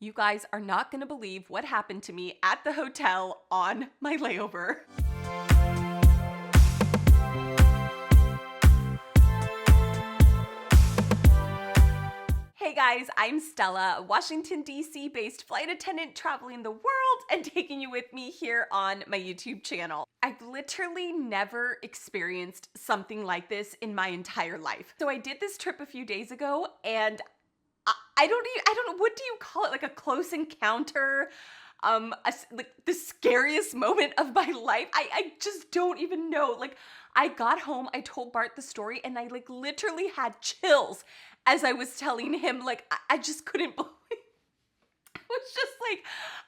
You guys are not gonna believe what happened to me at the hotel on my layover. Hey guys, I'm Stella, a Washington, D.C. based flight attendant traveling the world and taking you with me here on my YouTube channel. I've literally never experienced something like this in my entire life. So I did this trip a few days ago and I don't know, what do you call it? Like a close encounter? Like the scariest moment of my life. I just don't even know. Like I got home, I told Bart the story and I like literally had chills as I was telling him. Like I just couldn't believe. It was just like,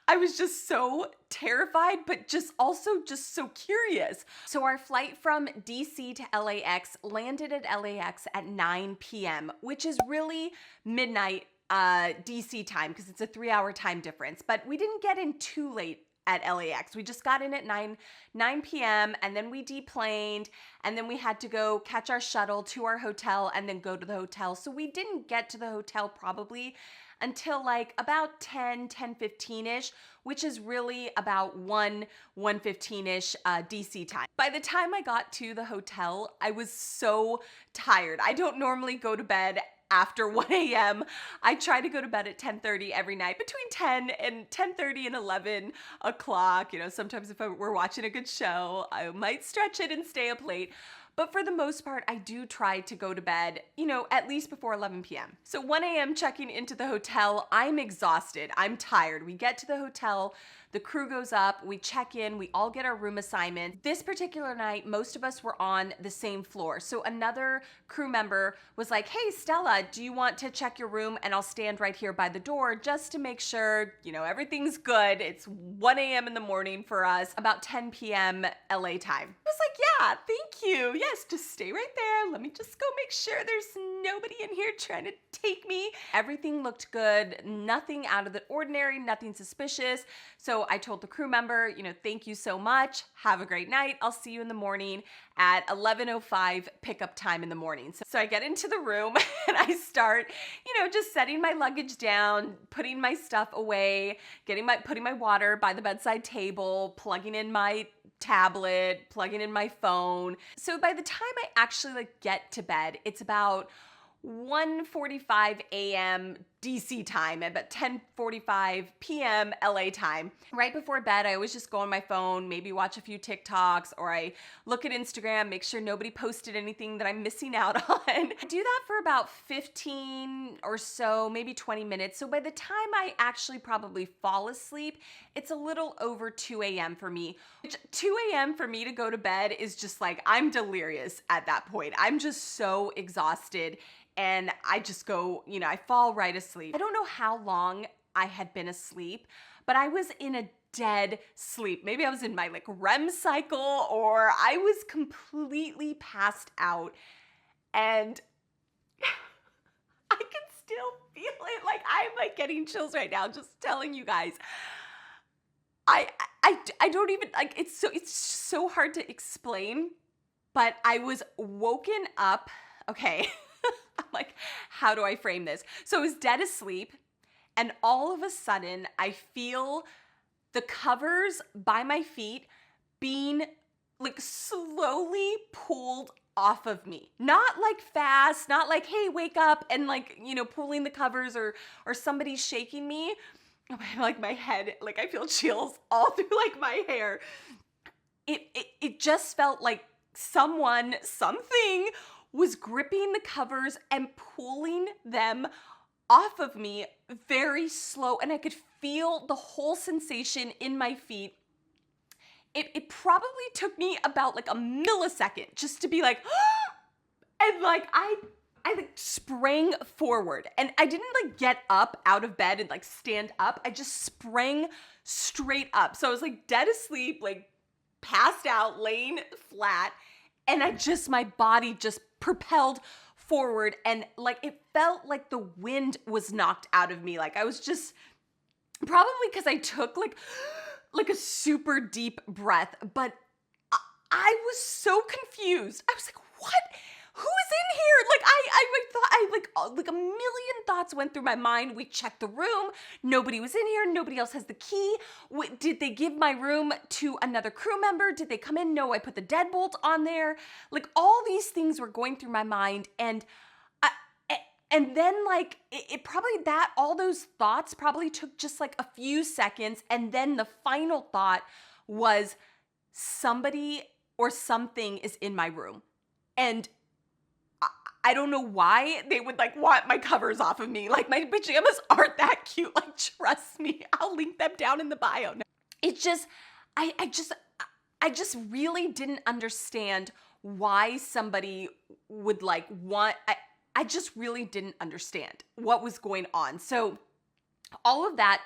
I was just so terrified, but just also just so curious. So our flight from DC to LAX landed at LAX at 9 p.m., which is really midnight DC time because it's a 3-hour time difference. But we didn't get in too late at LAX. We just got in at 9 p.m. and then we deplaned and then we had to go catch our shuttle to our hotel and then go to the hotel. So we didn't get to the hotel probably until like about 10:15-ish, which is really about 1:15-ish DC time. By the time I got to the hotel, I was so tired. I don't normally go to bed after 1 a.m. I try to go to bed at 10:30 every night, between 10:30 and 11 o'clock. You know, sometimes if we're watching a good show, I might stretch it and stay up late. But for the most part, I do try to go to bed, you know, at least before 11 p.m. So 1 a.m. checking into the hotel, I'm exhausted, I'm tired. We get to the hotel, the crew goes up, we check in, we all get our room assignment. This particular night, most of us were on the same floor. So another crew member was like, hey, Stella, do you want to check your room? And I'll stand right here by the door just to make sure, you know, everything's good. It's 1 a.m. in the morning for us, about 10 p.m. LA time. I was like, yeah, thank you. Yes, just stay right there. Let me just go make sure there's nobody in here trying to take me. Everything looked good. Nothing out of the ordinary, nothing suspicious. So I told the crew member, you know, thank you so much. Have a great night. I'll see you in the morning at 11:05 pickup time in the morning. So I get into the room and I start, you know, just setting my luggage down, putting my stuff away, putting my water by the bedside table, plugging in my tablet, plugging in my phone. So by the time I actually like get to bed, it's about 1:45 a.m. DC time, about 10:45 p.m. LA time. Right before bed, I always just go on my phone, maybe watch a few TikToks, or I look at Instagram, make sure nobody posted anything that I'm missing out on. I do that for about 15 or so, maybe 20 minutes. So by the time I actually probably fall asleep, it's a little over 2 a.m. for me. 2 a.m. for me to go to bed is just like, I'm delirious at that point. I'm just so exhausted. And I just go, you know, I fall right asleep. I don't know how long I had been asleep, but I was in a dead sleep. Maybe I was in my like REM cycle or I was completely passed out. And I can still feel it. Like I'm like getting chills right now just telling you guys. I don't even like it's so hard to explain, but I was woken up. Okay. I'm like, how do I frame this? So I was dead asleep, and all of a sudden, I feel the covers by my feet being like slowly pulled off of me. Not like fast, not like, hey, wake up, and like, you know, pulling the covers or somebody shaking me. Like my head, like I feel chills all through like my hair. It just felt like something was gripping the covers and pulling them off of me very slow, and I could feel the whole sensation in my feet. It probably took me about like a millisecond just to be like, and like I like sprang forward, and I didn't like get up out of bed and like stand up. I just sprang straight up. So I was like dead asleep, like passed out, laying flat, and my body just propelled forward, and like it felt like the wind was knocked out of me. Like I was just, probably because I took like a super deep breath, but I was so confused. I was like, who is in here? Like I thought like a million thoughts went through my mind. We checked the room. Nobody was in here. Nobody else has the key. Did they give my room to another crew member? Did they come in? No, I put the deadbolt on there. Like all these things were going through my mind, and then like it probably all those thoughts probably took just like a few seconds, and then the final thought was somebody or something is in my room. And I don't know why they would like want my covers off of me. Like my pajamas aren't that cute. Like trust me, I'll link them down in the bio. No. It's just, I just really didn't understand why somebody would like want, I just really didn't understand what was going on. So all of that,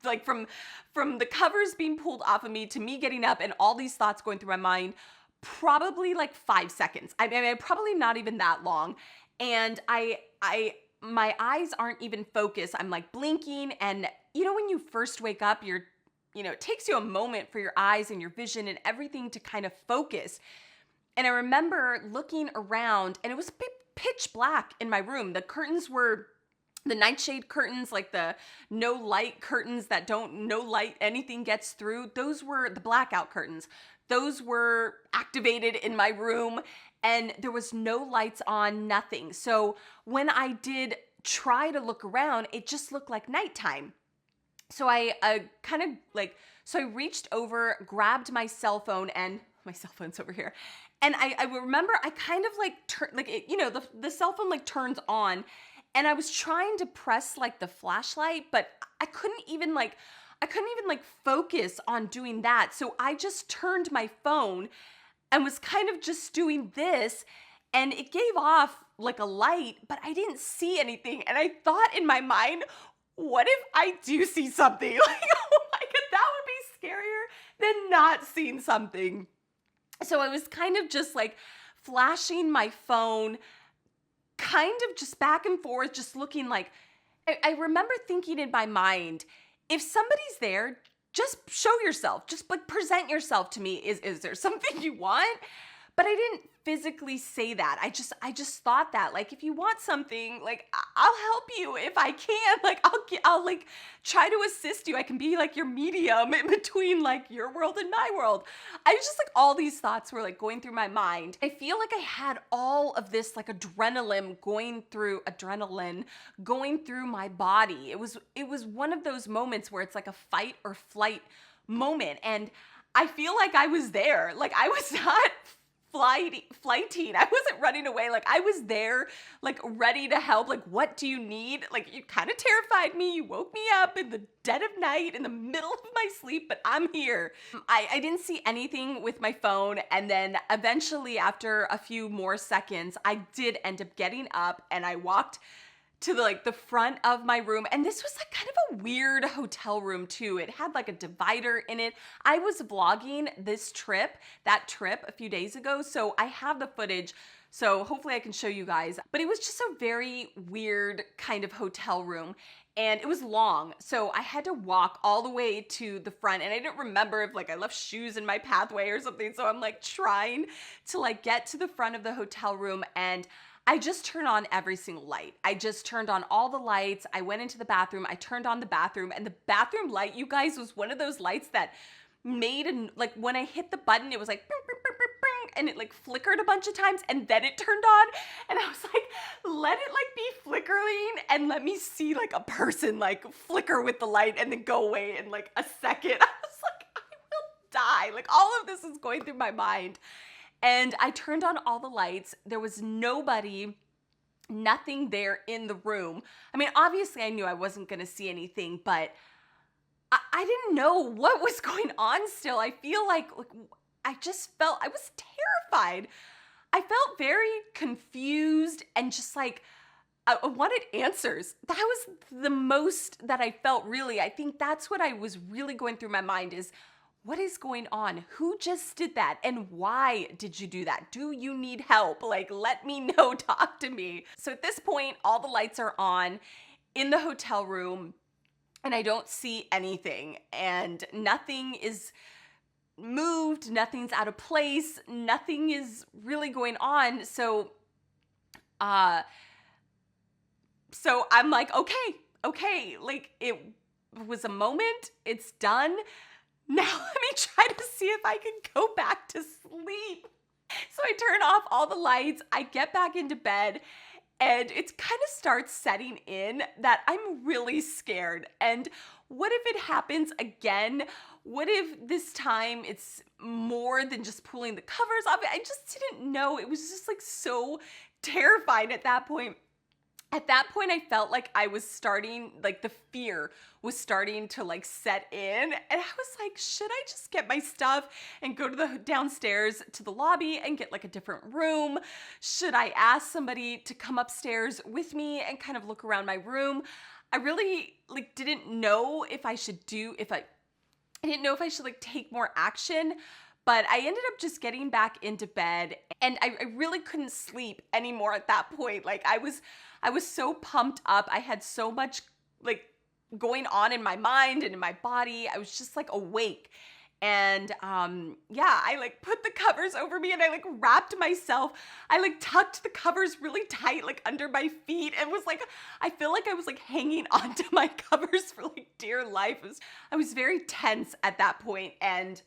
like from the covers being pulled off of me to me getting up and all these thoughts going through my mind, probably like 5 seconds. I mean, probably not even that long. And my eyes aren't even focused. I'm like blinking. And you know, when you first wake up, it takes you a moment for your eyes and your vision and everything to kind of focus. And I remember looking around and it was pitch black in my room. The curtains were the nightshade curtains, like the no light curtains that no light, anything gets through. Those were the blackout curtains. Those were activated in my room and there was no lights on, nothing. So when I did try to look around, it just looked like nighttime. So I I reached over, grabbed my cell phone, and my cell phone's over here. And I remember I kind of like the cell phone like turns on, and I was trying to press like the flashlight, but I couldn't even focus on doing that. So I just turned my phone and was kind of just doing this, and it gave off like a light, but I didn't see anything. And I thought in my mind, what if I do see something? Like, oh my God, that would be scarier than not seeing something. So I was kind of just like flashing my phone, kind of just back and forth, just looking like, I remember thinking in my mind, if somebody's there, just show yourself, just like present yourself to me. Is there something you want? But I didn't physically say that. I just thought that, like, if you want something, like, I'll help you if I can. Like, I'll like try to assist you. I can be like your medium in between like your world and my world. I was just like, all these thoughts were like going through my mind. I feel like I had all of this like adrenaline going through my body. It was one of those moments where it's like a fight or flight moment. And I feel like I was there. Like I was not flighting. I wasn't running away. Like I was there, like ready to help. Like, what do you need? Like, you kind of terrified me. You woke me up in the dead of night in the middle of my sleep, but I'm here. I didn't see anything with my phone. And then eventually after a few more seconds, I did end up getting up and I walked to the front of my room. And this was like kind of a weird hotel room too. It had like a divider in it. I was vlogging that trip a few days ago. So I have the footage. So hopefully I can show you guys, but it was just a very weird kind of hotel room. And it was long. So I had to walk all the way to the front, and I didn't remember if like I left shoes in my pathway or something. So I'm like trying to like get to the front of the hotel room, and I just turned on every single light. I just turned on all the lights. I went into the bathroom. I turned on the bathroom, and the bathroom light, you guys, was one of those lights that made like when I hit the button, it was like, bing, bing, bing, bing, bing, and it like flickered a bunch of times, and then it turned on, and I was like, let it like be flickering and let me see like a person like flicker with the light and then go away in like a second. I was like, I will die. Like all of this is going through my mind. And I turned on all the lights. There was nothing there in the room. I mean, obviously I knew I wasn't going to see anything, but I didn't know what was going on still. I feel like I was terrified. I felt very confused and just like, I wanted answers. That was the most that I felt, really. I think that's what I was really going through my mind is, what is going on? Who just did that? And why did you do that? Do you need help? Like, let me know, talk to me. So at this point, all the lights are on in the hotel room and I don't see anything, and nothing is moved, nothing's out of place, nothing is really going on. So So I'm like, okay, like it was a moment, it's done. Now let me try to see if I can go back to sleep. So I turn off all the lights, I get back into bed, and it kind of starts setting in that I'm really scared. And what if it happens again? What if this time it's more than just pulling the covers off? I just didn't know. It was just like so terrifying at that point. At that point, I felt like I was starting, like the fear was starting to like set in. And I was like, should I just get my stuff and go to the downstairs to the lobby and get like a different room? Should I ask somebody to come upstairs with me and kind of look around my room? I really like didn't know if I should I didn't know if I should like take more action. But I ended up just getting back into bed, and I really couldn't sleep anymore at that point. Like I was so pumped up. I had so much like going on in my mind and in my body. I was just like awake. And yeah, I like put the covers over me and I like wrapped myself. I like tucked the covers really tight like under my feet and was like, I feel like I was like hanging onto my covers for like dear life. I was very tense at that point, and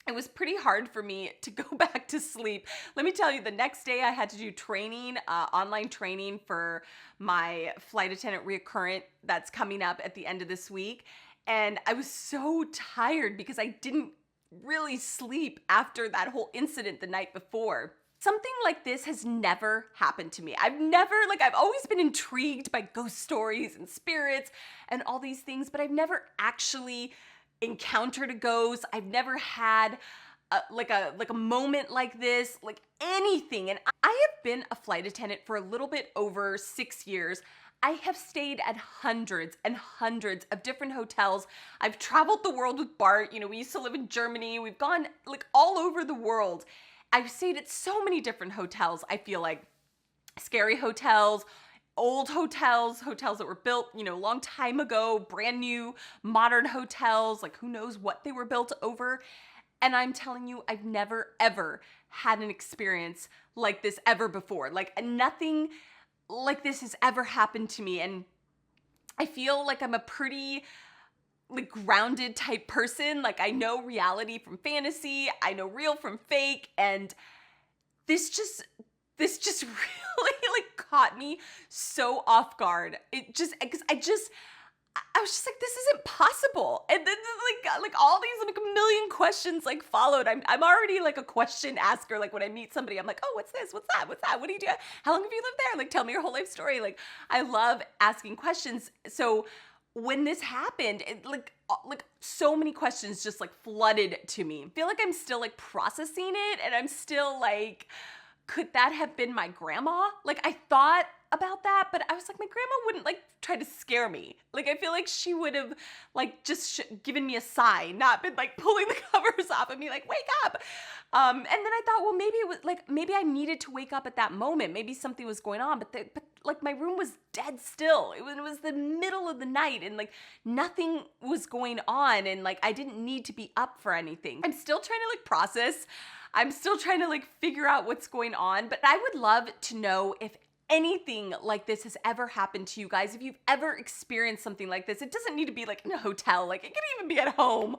it was pretty hard for me to go back to sleep. Let me tell you, the next day I had to do training, online training for my flight attendant reoccurrent that's coming up at the end of this week. And I was so tired because I didn't really sleep after that whole incident the night before. Something like this has never happened to me. I've always been intrigued by ghost stories and spirits and all these things, but I've never actually encountered a ghost. I've never had a moment like this, like anything. And I have been a flight attendant for a little bit over 6 years. I have stayed at hundreds and hundreds of different hotels. I've traveled the world with Bart. You know, we used to live in Germany. We've gone like all over the world. I've stayed at so many different hotels. I feel like scary hotels, old hotels that were built, you know, a long time ago, brand new, modern hotels, like who knows what they were built over. And I'm telling you, I've never, ever had an experience like this ever before. Like nothing like this has ever happened to me. And I feel like I'm a pretty like grounded type person. Like I know reality from fantasy. I know real from fake. And this just really like caught me so off guard. It just, because I was just like, this isn't possible. And then like all these like a million questions like followed. I'm already like a question asker. Like when I meet somebody, I'm like, oh, what's this? What's that? What's that? What do you do? How long have you lived there? Like, tell me your whole life story. Like, I love asking questions. So when this happened, it like so many questions just like flooded to me. I feel like I'm still like processing it, and I'm still like, could that have been my grandma? Like I thought about that, but I was like, my grandma wouldn't like try to scare me. Like I feel like she would have like just given me a sign, not been like pulling the covers off of me, like wake up. And then I thought, well, maybe it was like, maybe I needed to wake up at that moment. Maybe something was going on, but like my room was dead still. It was the middle of the night, and like nothing was going on, and like I didn't need to be up for anything. I'm still trying to like process. I'm still trying to like figure out what's going on, but I would love to know if anything like this has ever happened to you guys. If you've ever experienced something like this, it doesn't need to be like in a hotel, like it could even be at home.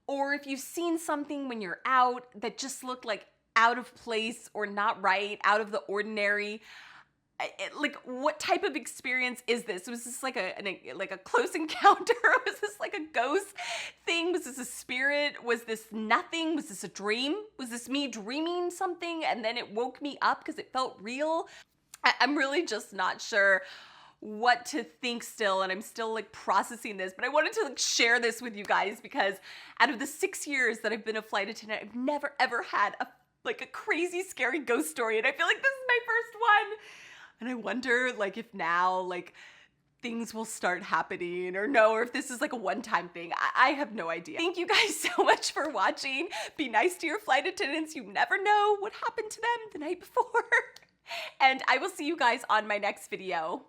Or if you've seen something when you're out that just looked like out of place or not right, out of the ordinary. Like what type of experience is this? Was this like a close encounter? Was this like a ghost thing? Was this a spirit? Was this nothing? Was this a dream? Was this me dreaming something and then it woke me up because it felt real? I'm really just not sure what to think still, and I'm still like processing this, but I wanted to like share this with you guys because out of the 6 years that I've been a flight attendant, I've never ever had a crazy scary ghost story, and I feel like this is my first one. And I wonder like if now like things will start happening or if this is like a one-time thing. I have no idea. Thank you guys so much for watching. Be nice to your flight attendants. You never know what happened to them the night before. And I will see you guys on my next video.